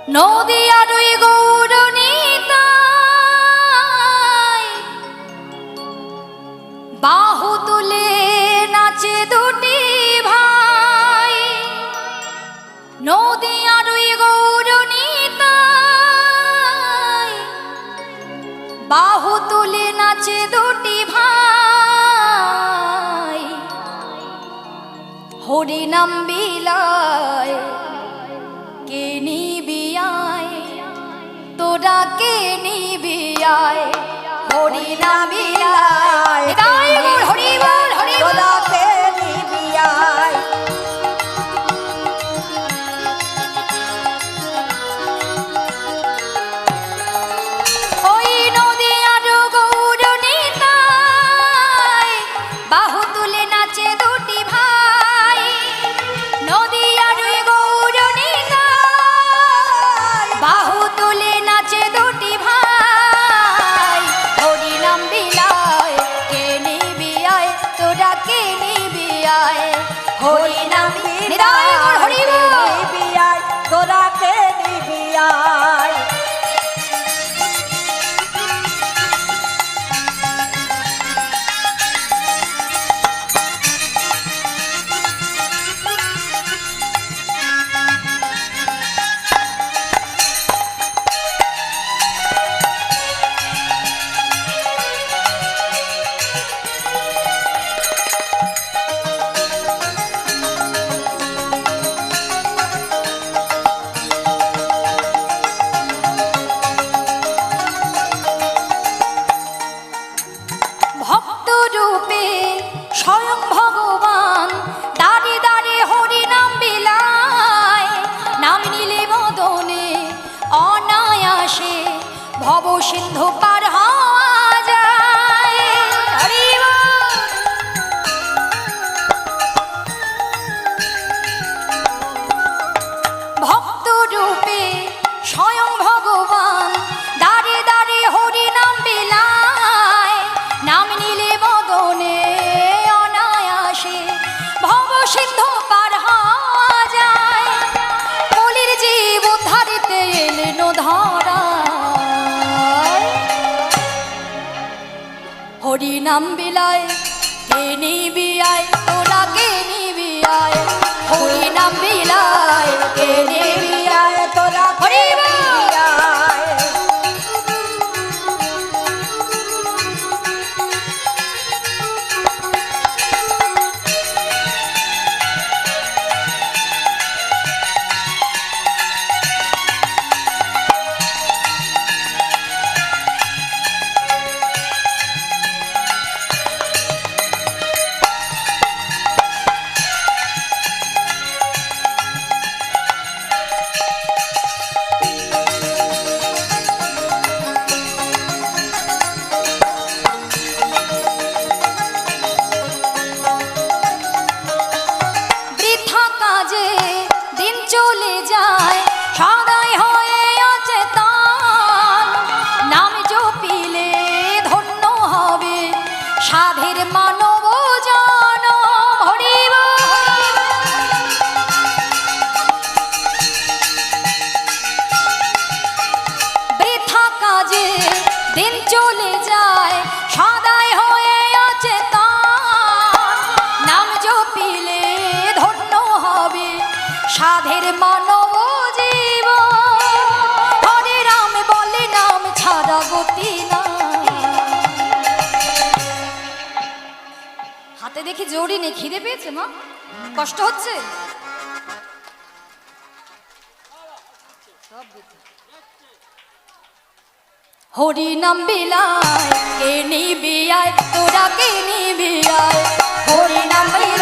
নদিয়ার ওই গৌরনীতায় বাহু তুলে নাচে দুটি ভাই। নদিয়ার ওই গৌরনীতায় বাহু তুলে নাচে দুটি ভাই। হরি নাম বিলায় কে নিবি আয়, তোরা কে নিবি আয়। হরি নাম বিলায় হরি বল হরি বল, তোরা কে নিবি আয়। ওই নদিয়ার গৌরনীতায় বাহু তুলে নাচে দুটি ভাই। নদিয়ার গৌরনীতায় বাহু তুলে নাচে দুটি ভাই। হরি নাম বিলায় কে নিবি আয়, তোরা কে নিবি আয়। হরি নাম বিলায় হরি বল, নিবি আয়, তোরা কে নিবি আয়। ভক্ত রূপে স্বয়ং ভগবান দাঁড়ে দাঁড়ে হরি নাম বিলায়। নাম নিলে মদনে অনায়াসে ভব সিন্ধু পার হওয়া যায়। হরি বল। ভক্ত রূপে স্বয়ং ভগবান দাঁড়ে দাঁড়ে হরি নাম বিলায়। নাম নিলে মদনে অনায়াসে ভব সিন্ধু পার হওয়া যায়। কলির জীব উদ্ধারিতে এলেন ধরায়। হরি নাম বিলায় কে নিবি আয়, তোরা কে নিবি আয়। হরি নাম বিলায় কে নিবি আয়, তোরা হরি বল। আয়। বৃথা কাজে দিন চলে যায়, সদাই হয়ে অচেতন। নাম জপিলে ধন্য হবে সাধের মানব জনম। হরি বল। বৃথা কাজে দিন চলে যায়, সদাই হয়ে অচেতন। নাম জপিলে ধন্য হবে সাধের মানব জীবন। হরে রাম বলে নাম ছাড়া গতি না। হাতে দেখি জোরই নেই, খিদে পেয়েছে মা? কষ্ট হচ্ছে? হরি নাম বিলায় কে নিবি আয়, তোরা কে নিবি আয়। হরি নাম বিলায়